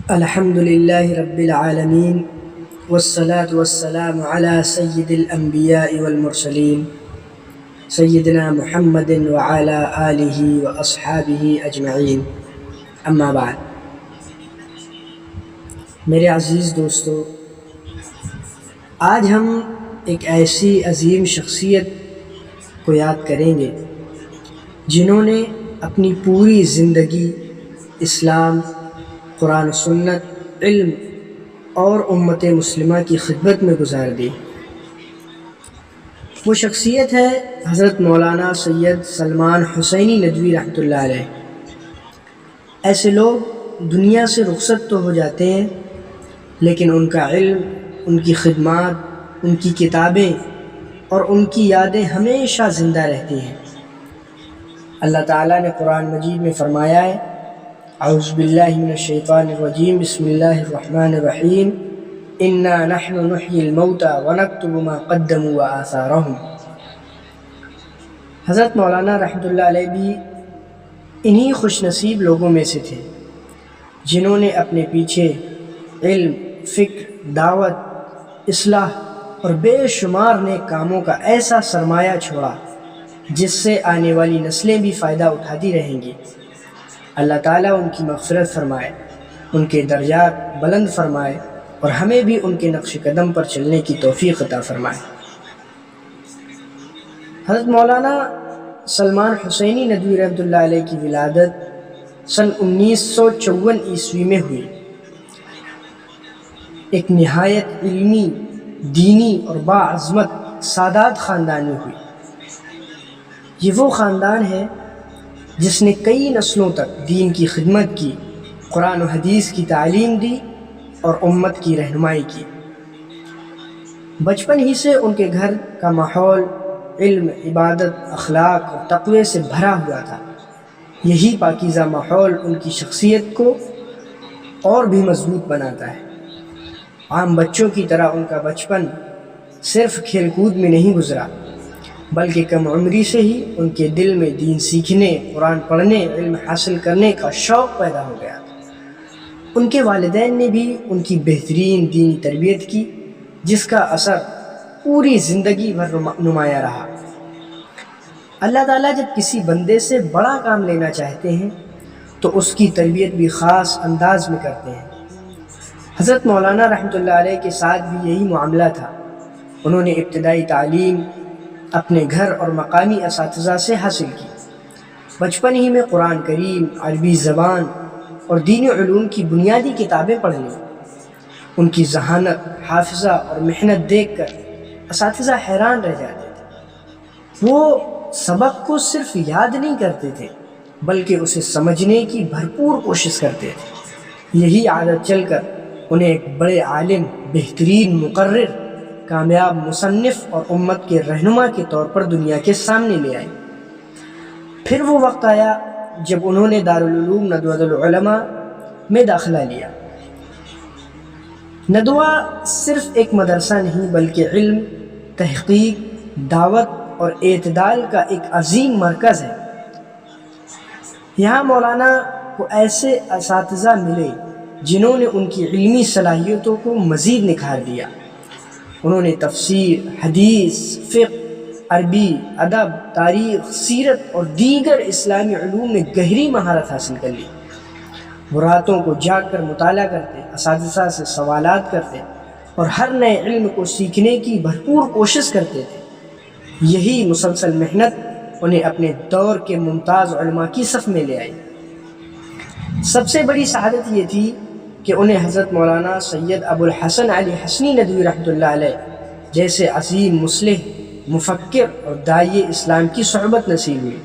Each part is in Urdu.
الحمد لله رب العالمين والصلاة والسلام على سيد الأنبياء والمرسلين سيدنا محمد وعلى آله وأصحابه أجمعين اما بعد۔ میرے عزیز دوستو، آج ہم ایک ایسی عظیم شخصیت کو یاد کریں گے جنہوں نے اپنی پوری زندگی اسلام، قرآن و سنت، علم اور امت مسلمہ کی خدمت میں گزار دی۔ وہ شخصیت ہے حضرت مولانا سید سلمان حسینی ندوی رحمۃ اللہ علیہ۔ ایسے لوگ دنیا سے رخصت تو ہو جاتے ہیں، لیکن ان کا علم، ان کی خدمات، ان کی کتابیں اور ان کی یادیں ہمیشہ زندہ رہتی ہیں۔ اللہ تعالیٰ نے قرآن مجید میں فرمایا ہے، اعوذ باللہ من الشیطان الرجیم، بسم اللہ الرحمن الرحیم، انا نحن نحیی الموتى ونکتب ما قدموا وآثارهم۔ حضرت مولانا رحمۃ اللہ علیہ بھی انہی خوش نصیب لوگوں میں سے تھے جنہوں نے اپنے پیچھے علم، فکر، دعوت، اصلاح اور بے شمار نیک کاموں کا ایسا سرمایہ چھوڑا جس سے آنے والی نسلیں بھی فائدہ اٹھاتی رہیں گی۔ اللہ تعالیٰ ان کی مغفرت فرمائے، ان کے درجات بلند فرمائے اور ہمیں بھی ان کے نقش قدم پر چلنے کی توفیق عطا فرمائے۔ حضرت مولانا سلمان حسینی ندوی رحمۃ اللہ علیہ کی ولادت سن 1954 عیسوی میں ہوئی۔ ایک نہایت علمی، دینی اور باعظمت سادات خاندان میں ہوئی۔ یہ وہ خاندان ہے جس نے کئی نسلوں تک دین کی خدمت کی، قرآن و حدیث کی تعلیم دی اور امت کی رہنمائی کی۔ بچپن ہی سے ان کے گھر کا ماحول علم، عبادت، اخلاق اور تقوی سے بھرا ہوا تھا۔ یہی پاکیزہ ماحول ان کی شخصیت کو اور بھی مضبوط بناتا ہے۔ عام بچوں کی طرح ان کا بچپن صرف کھیل کود میں نہیں گزرا، بلکہ کم عمری سے ہی ان کے دل میں دین سیکھنے، قرآن پڑھنے، علم حاصل کرنے کا شوق پیدا ہو گیا۔ ان کے والدین نے بھی ان کی بہترین دینی تربیت کی، جس کا اثر پوری زندگی بھر نمایاں رہا۔ اللہ تعالیٰ جب کسی بندے سے بڑا کام لینا چاہتے ہیں تو اس کی تربیت بھی خاص انداز میں کرتے ہیں۔ حضرت مولانا رحمۃ اللہ علیہ کے ساتھ بھی یہی معاملہ تھا۔ انہوں نے ابتدائی تعلیم اپنے گھر اور مقامی اساتذہ سے حاصل کی۔ بچپن ہی میں قرآن کریم، عربی زبان اور دینی علوم کی بنیادی کتابیں پڑھ لیں۔ ان کی ذہانت، حافظہ اور محنت دیکھ کر اساتذہ حیران رہ جاتے تھے۔ وہ سبق کو صرف یاد نہیں کرتے تھے، بلکہ اسے سمجھنے کی بھرپور کوشش کرتے تھے۔ یہی عادت چل کر انہیں ایک بڑے عالم، بہترین مقرر، کامیاب مصنف اور امت کے رہنما کے طور پر دنیا کے سامنے لے آئی۔ پھر وہ وقت آیا جب انہوں نے دارالعلوم ندوۃ العلماء میں داخلہ لیا۔ ندوہ صرف ایک مدرسہ نہیں، بلکہ علم، تحقیق، دعوت اور اعتدال کا ایک عظیم مرکز ہے۔ یہاں مولانا کو ایسے اساتذہ ملے جنہوں نے ان کی علمی صلاحیتوں کو مزید نکھار دیا۔ انہوں نے تفسیر، حدیث، فقہ، عربی، ادب، تاریخ، سیرت اور دیگر اسلامی علوم میں گہری مہارت حاصل کر لی۔ وہ راتوں کو جاگ کر مطالعہ کرتے، اساتذہ سے سوالات کرتے اور ہر نئے علم کو سیکھنے کی بھرپور کوشش کرتے تھے۔ یہی مسلسل محنت انہیں اپنے دور کے ممتاز علماء کی صف میں لے آئی۔ سب سے بڑی سعادت یہ تھی کہ انہیں حضرت مولانا سید ابو الحسن علی حسنی ندوی رحمۃ اللہ علیہ جیسے عظیم مصلح، مفکر اور داعی اسلام کی صحبت نصیب ہوئی۔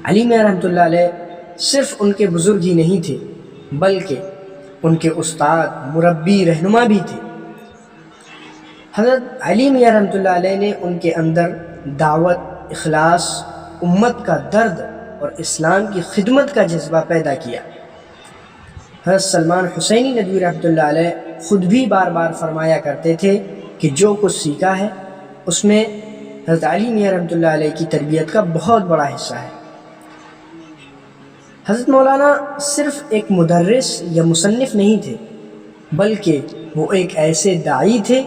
علی میاں رحمۃ اللہ علیہ صرف ان کے بزرگ ہی نہیں تھے، بلکہ ان کے استاد، مربی، رہنما بھی تھے۔ حضرت علی میاں رحمۃ اللہ علیہ نے ان کے اندر دعوت، اخلاص، امت کا درد اور اسلام کی خدمت کا جذبہ پیدا کیا۔ حضرت سلمان حسینی ندوی رحمۃ اللہ علیہ خود بھی بار بار فرمایا کرتے تھے کہ جو کچھ سیکھا ہے اس میں حضرت علی میاں رحمۃ اللہ علیہ کی تربیت کا بہت بڑا حصہ ہے۔ حضرت مولانا صرف ایک مدرس یا مصنف نہیں تھے، بلکہ وہ ایک ایسے داعی تھے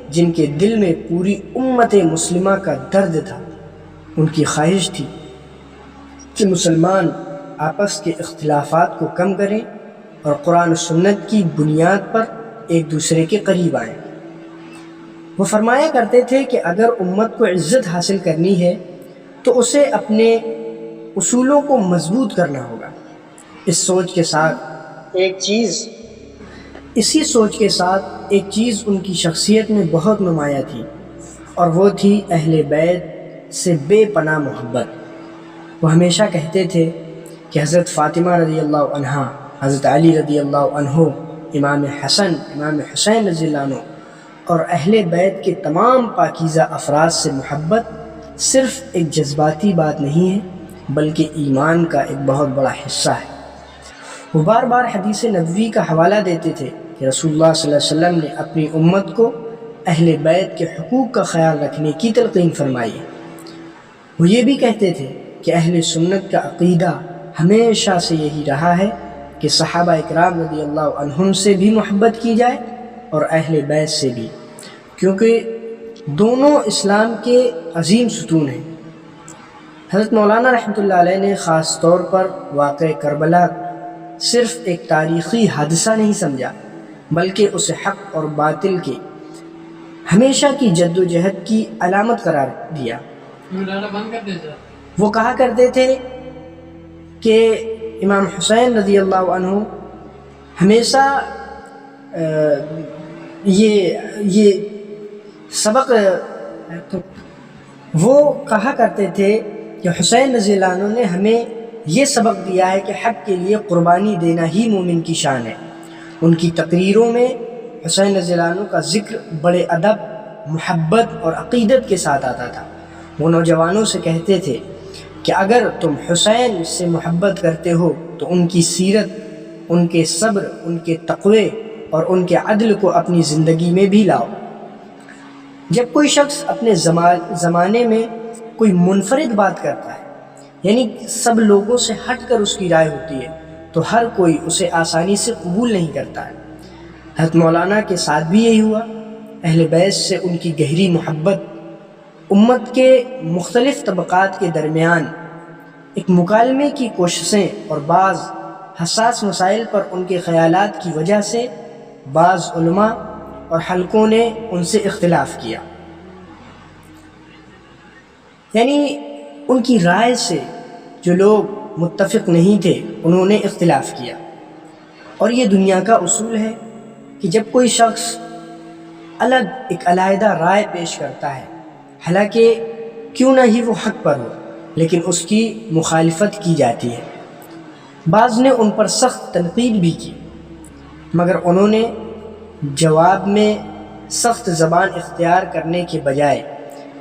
جن کے دل میں پوری امت مسلمہ کا درد تھا۔ ان کی خواہش تھی کہ مسلمان آپس کے اختلافات کو کم کریں اور قرآن و سنت کی بنیاد پر ایک دوسرے کے قریب آئیں۔ وہ فرمایا کرتے تھے کہ اگر امت کو عزت حاصل کرنی ہے تو اسے اپنے اصولوں کو مضبوط کرنا ہوگا۔ اسی سوچ کے ساتھ ایک چیز ان کی شخصیت میں بہت نمایاں تھی، اور وہ تھی اہل بیت سے بے پناہ محبت۔ وہ ہمیشہ کہتے تھے کہ حضرت فاطمہ رضی اللہ عنہا، حضرت علی رضی اللہ عنہ، امام حسن، امام حسین رضی اللہ عنہ اور اہل بیت کے تمام پاکیزہ افراد سے محبت صرف ایک جذباتی بات نہیں ہے، بلکہ ایمان کا ایک بہت بڑا حصہ ہے۔ وہ بار بار حدیث نبوی کا حوالہ دیتے تھے کہ رسول اللہ صلی اللہ علیہ وسلم نے اپنی امت کو اہل بیت کے حقوق کا خیال رکھنے کی تلقین فرمائی ہے۔ وہ یہ بھی کہتے تھے کہ اہل سنت کا عقیدہ ہمیشہ سے یہی رہا ہے کہ صحابہ اکرام رضی اللہ عنہم سے بھی محبت کی جائے اور اہل بیت سے بھی، کیونکہ دونوں اسلام کے عظیم ستون ہیں۔ حضرت مولانا رحمۃ اللہ علیہ نے خاص طور پر واقع کربلا صرف ایک تاریخی حادثہ نہیں سمجھا، بلکہ اسے حق اور باطل کے ہمیشہ کی جد و جہد کی علامت قرار دیا۔ وہ کہا کرتے تھے کہ امام حسین رضی اللہ عنہ ہمیشہ یہ سبق وہ کہا کرتے تھے کہ حسین رضی اللہ عنہ نے ہمیں یہ سبق دیا ہے کہ حق کے لیے قربانی دینا ہی مومن کی شان ہے۔ ان کی تقریروں میں حسین رضی اللہ عنہ کا ذکر بڑے ادب، محبت اور عقیدت کے ساتھ آتا تھا۔ وہ نوجوانوں سے کہتے تھے کہ اگر تم حسین سے محبت کرتے ہو تو ان کی سیرت، ان کے صبر، ان کے تقوی اور ان کے عدل کو اپنی زندگی میں بھی لاؤ۔ جب کوئی شخص اپنے زمانے میں کوئی منفرد بات کرتا ہے، یعنی سب لوگوں سے ہٹ کر اس کی رائے ہوتی ہے، تو ہر کوئی اسے آسانی سے قبول نہیں کرتا ہے۔ حضرت مولانا کے ساتھ بھی یہی ہوا۔ اہل بیت سے ان کی گہری محبت امت کے مختلف طبقات کے درمیان ایک مکالمے کی کوششیں اور بعض حساس مسائل پر ان کے خیالات کی وجہ سے بعض علماء اور حلقوں نے ان سے اختلاف کیا، یعنی ان کی رائے سے جو لوگ متفق نہیں تھے انہوں نے اختلاف کیا۔ اور یہ دنیا کا اصول ہے کہ جب کوئی شخص ایک علیحدہ رائے پیش کرتا ہے، حالانکہ کیوں نہ ہی وہ حق پر ہو، لیکن اس کی مخالفت کی جاتی ہے۔ بعض نے ان پر سخت تنقید بھی کی، مگر انہوں نے جواب میں سخت زبان اختیار کرنے کے بجائے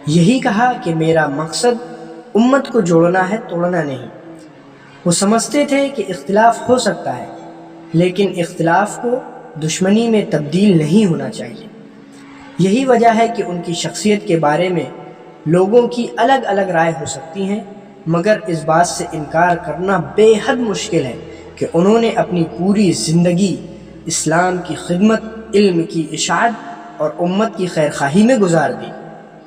یہی کہا کہ میرا مقصد امت کو جوڑنا ہے، توڑنا نہیں۔ وہ سمجھتے تھے کہ اختلاف ہو سکتا ہے، لیکن اختلاف کو دشمنی میں تبدیل نہیں ہونا چاہیے۔ یہی وجہ ہے کہ ان کی شخصیت کے بارے میں لوگوں کی الگ الگ رائے ہو سکتی ہیں، مگر اس بات سے انکار کرنا بے حد مشکل ہے کہ انہوں نے اپنی پوری زندگی اسلام کی خدمت، علم کی اشاعت اور امت کی خیرخواہی میں گزار دی۔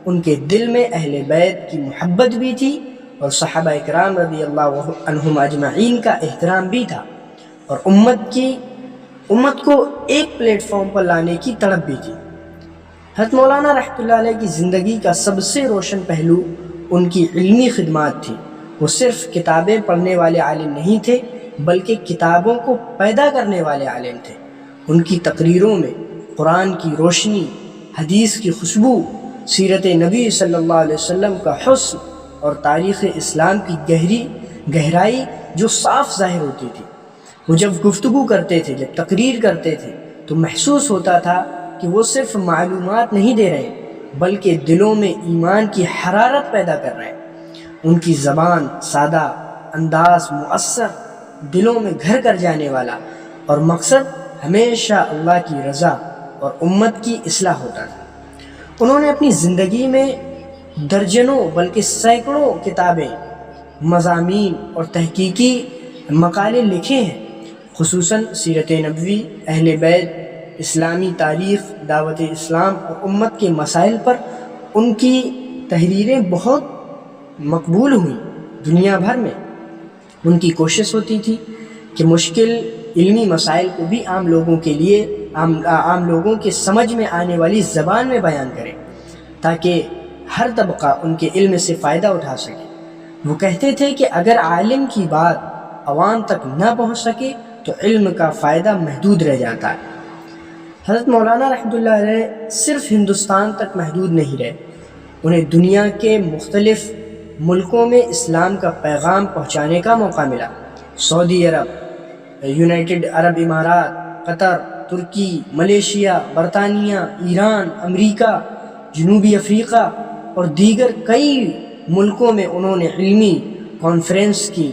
ان کے دل میں اہل بیت کی محبت بھی تھی اور صحابہ اکرام رضی اللہ عنہم اجمعین کا احترام بھی تھا، اور امت کو ایک پلیٹ فارم پر لانے کی تڑپ بھی تھی۔ حضرت مولانا رحمۃ اللہ علیہ کی زندگی کا سب سے روشن پہلو ان کی علمی خدمات تھی۔ وہ صرف کتابیں پڑھنے والے عالم نہیں تھے، بلکہ کتابوں کو پیدا کرنے والے عالم تھے۔ ان کی تقریروں میں قرآن کی روشنی، حدیث کی خوشبو، سیرت نبی صلی اللہ علیہ وسلم کا حسن اور تاریخ اسلام کی گہرائی جو صاف ظاہر ہوتی تھی۔ وہ جب گفتگو کرتے تھے، جب تقریر کرتے تھے، تو محسوس ہوتا تھا کہ وہ صرف معلومات نہیں دے رہے، بلکہ دلوں میں ایمان کی حرارت پیدا کر رہے ہیں۔ ان کی زبان سادہ، انداز مؤثر، دلوں میں گھر کر جانے والا، اور مقصد ہمیشہ اللہ کی رضا اور امت کی اصلاح ہوتا تھا۔ انہوں نے اپنی زندگی میں درجنوں بلکہ سینکڑوں کتابیں، مضامین اور تحقیقی مقالے لکھے ہیں، خصوصاً سیرت نبوی، اہل بیت، اسلامی تاریخ، دعوت اسلام اور امت کے مسائل پر ان کی تحریریں بہت مقبول ہوئیں دنیا بھر میں۔ ان کی کوشش ہوتی تھی کہ مشکل علمی مسائل کو بھی عام لوگوں کے لیے عام لوگوں کے سمجھ میں آنے والی زبان میں بیان کریں تاکہ ہر طبقہ ان کے علم سے فائدہ اٹھا سکے۔ وہ کہتے تھے کہ اگر عالم کی بات عوام تک نہ پہنچ سکے تو علم کا فائدہ محدود رہ جاتا ہے۔ حضرت مولانا رحمۃ اللہ علیہ صرف ہندوستان تک محدود نہیں رہے، انہیں دنیا کے مختلف ملکوں میں اسلام کا پیغام پہنچانے کا موقع ملا۔ سعودی عرب، یونائٹڈ عرب امارات، قطر، ترکی، ملیشیا، برطانیہ، ایران، امریکہ، جنوبی افریقہ اور دیگر کئی ملکوں میں انہوں نے علمی کانفرنس کی،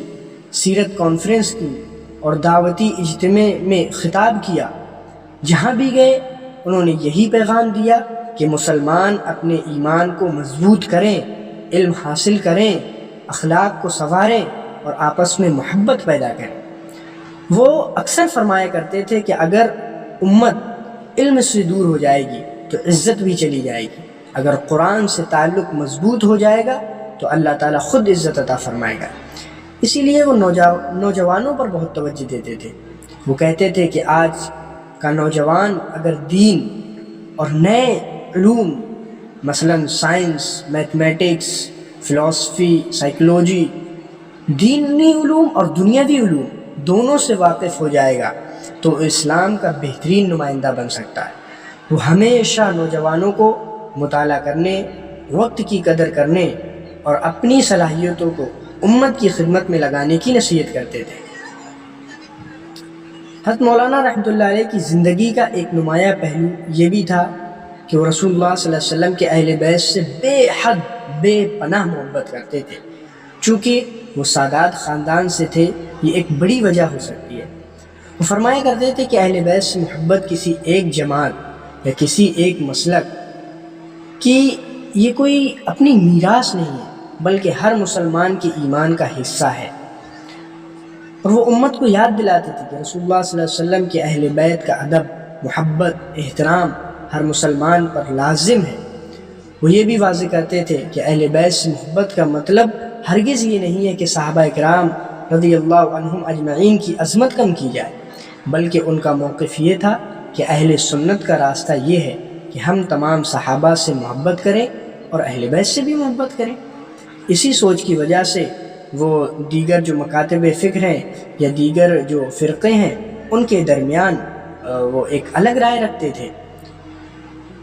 سیرت کانفرنس کی اور دعوتی اجتماع میں خطاب کیا۔ جہاں بھی گئے انہوں نے یہی پیغام دیا کہ مسلمان اپنے ایمان کو مضبوط کریں، علم حاصل کریں، اخلاق کو سنواریں اور آپس میں محبت پیدا کریں۔ وہ اکثر فرمایا کرتے تھے کہ اگر امت علم سے دور ہو جائے گی تو عزت بھی چلی جائے گی، اگر قرآن سے تعلق مضبوط ہو جائے گا تو اللہ تعالیٰ خود عزت عطا فرمائے گا۔ اسی لیے وہ نوجوانوں پر بہت توجہ دیتے تھے۔ وہ کہتے تھے کہ آج کا نوجوان اگر دین اور نئے علوم مثلا سائنس، میتھمیٹکس، فلسفی، سائیکلوجی، دینی علوم اور دنیاوی علوم دونوں سے واقف ہو جائے گا تو اسلام کا بہترین نمائندہ بن سکتا ہے۔ وہ ہمیشہ نوجوانوں کو مطالعہ کرنے، وقت کی قدر کرنے اور اپنی صلاحیتوں کو امت کی خدمت میں لگانے کی نصیحت کرتے تھے۔ حضرت مولانا رحمۃ اللہ علیہ کی زندگی کا ایک نمایاں پہلو یہ بھی تھا کہ وہ رسول اللہ صلی اللہ علیہ وسلم کے اہل بیت سے بے حد بے پناہ محبت کرتے تھے۔ چونکہ وہ سادات خاندان سے تھے، یہ ایک بڑی وجہ ہو سکتی ہے۔ وہ فرمایا کرتے تھے کہ اہل بیت سے محبت کسی ایک جماعت یا کسی ایک مسلک کی یہ کوئی اپنی میراث نہیں ہے، بلکہ ہر مسلمان کے ایمان کا حصہ ہے۔ اور وہ امت کو یاد دلاتے تھے کہ رسول اللہ صلی اللہ علیہ وسلم کے اہل بیت کا ادب، محبت، احترام ہر مسلمان پر لازم ہے۔ وہ یہ بھی واضح کرتے تھے کہ اہل بیت سے محبت کا مطلب ہرگز یہ نہیں ہے کہ صحابہ اکرام رضی اللہ عنہم اجمعین کی عظمت کم کی جائے، بلکہ ان کا موقف یہ تھا کہ اہل سنت کا راستہ یہ ہے کہ ہم تمام صحابہ سے محبت کریں اور اہل بیت سے بھی محبت کریں۔ اسی سوچ کی وجہ سے وہ دیگر جو مکاتب فکر ہیں یا دیگر جو فرقے ہیں ان کے درمیان وہ ایک الگ رائے رکھتے تھے۔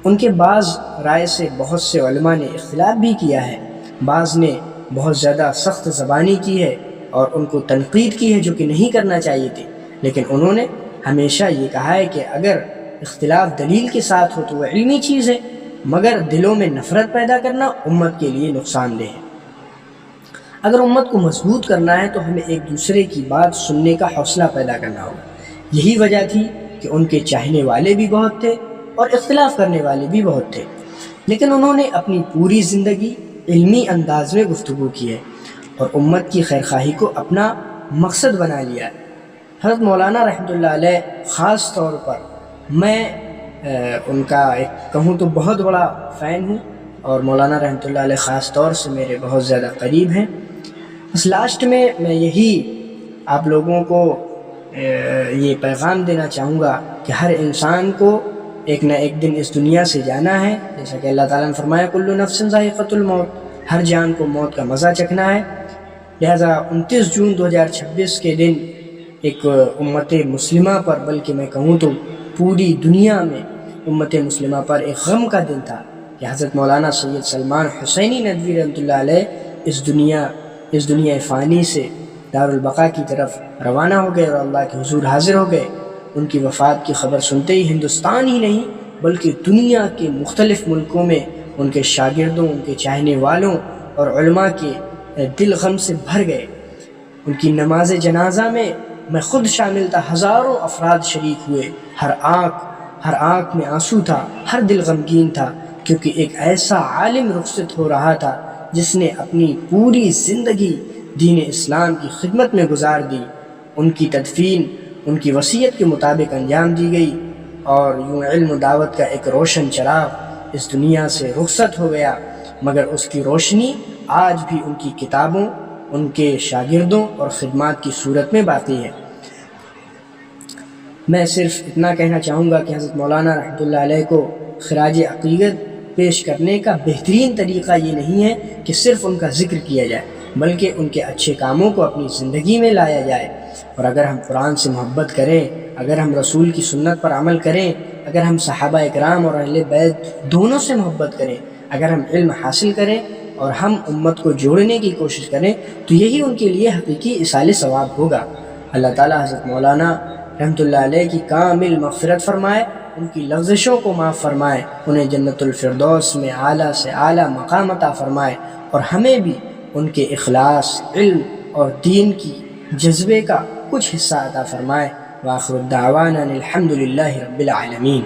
ان کے بعض رائے سے بہت سے علماء نے اختلاف بھی کیا ہے، بعض نے بہت زیادہ سخت زبانی کی ہے اور ان کو تنقید کی ہے جو کہ نہیں کرنا چاہیے تھی، لیکن انہوں نے ہمیشہ یہ کہا ہے کہ اگر اختلاف دلیل کے ساتھ ہو تو وہ علمی چیز ہے، مگر دلوں میں نفرت پیدا کرنا امت کے لیے نقصان دہ ہے۔ اگر امت کو مضبوط کرنا ہے تو ہمیں ایک دوسرے کی بات سننے کا حوصلہ پیدا کرنا ہوگا۔ یہی وجہ تھی کہ ان کے چاہنے والے بھی بہت تھے اور اختلاف کرنے والے بھی بہت تھے، لیکن انہوں نے اپنی پوری زندگی علمی انداز میں گفتگو کی ہے اور امت کی خیرخواہی کو اپنا مقصد بنا لیا ہے۔ حضرت مولانا رحمۃ اللہ علیہ خاص طور پر میں ان کا ایک کہوں تو بہت بڑا فین ہوں، اور مولانا رحمۃ اللہ علیہ خاص طور سے میرے بہت زیادہ قریب ہیں۔ بس لاسٹ میں یہی آپ لوگوں کو یہ پیغام دینا چاہوں گا کہ ہر انسان کو ایک نہ ایک دن اس دنیا سے جانا ہے، جیسا کہ اللہ تعالیٰ نے فرمایا کل نفس ذائقۃ الموت، ہر جان کو موت کا مزہ چکھنا ہے۔ لہٰذا 29 جون 2026 کے دن ایک امت مسلمہ پر، بلکہ میں کہوں تو پوری دنیا میں امت مسلمہ پر ایک غم کا دن تھا کہ حضرت مولانا سید سلمان حسینی ندوی رحمۃ اللہ علیہ اس دنیا فانی سے دارالبقاء کی طرف روانہ ہو گئے اور اللہ کے حضور حاضر ہو گئے۔ ان کی وفات کی خبر سنتے ہی ہندوستان ہی نہیں بلکہ دنیا کے مختلف ملکوں میں ان کے شاگردوں، ان کے چاہنے والوں اور علماء کے دل غم سے بھر گئے۔ ان کی نماز جنازہ میں خود شامل تھا، ہزاروں افراد شریک ہوئے، ہر آنکھ میں آنسو تھا، ہر دل غمگین تھا، کیونکہ ایک ایسا عالم رخصت ہو رہا تھا جس نے اپنی پوری زندگی دین اسلام کی خدمت میں گزار دی ان کی تدفین ان کی وصیت کے مطابق انجام دی گئی، اور یوں علم و دعوت کا ایک روشن چراغ اس دنیا سے رخصت ہو گیا، مگر اس کی روشنی آج بھی ان کی کتابوں، ان کے شاگردوں اور خدمات کی صورت میں باقی ہے۔ میں صرف اتنا کہنا چاہوں گا کہ حضرت مولانا رحمۃ اللہ علیہ کو خراج عقیدت پیش کرنے کا بہترین طریقہ یہ نہیں ہے کہ صرف ان کا ذکر کیا جائے، بلکہ ان کے اچھے کاموں کو اپنی زندگی میں لایا جائے۔ اور اگر ہم قرآن سے محبت کریں، اگر ہم رسول کی سنت پر عمل کریں، اگر ہم صحابہ اکرام اور اہل بیت دونوں سے محبت کریں، اگر ہم علم حاصل کریں اور ہم امت کو جوڑنے کی کوشش کریں، تو یہی ان کے لیے حقیقی ایصال ثواب ہوگا۔ اللہ تعالیٰ حضرت مولانا رحمۃ اللہ علیہ کی کامل مغفرت فرمائے، ان کی لغزشوں کو معاف فرمائے، انہیں جنت الفردوس میں اعلیٰ سے اعلیٰ مقام عطا فرمائے، اور ہمیں بھی ان کے اخلاص، علم اور دین کی جذبے کا کچھ حصہ عطا فرمائے۔ وآخر الدعوانا الحمد للہ رب العالمین۔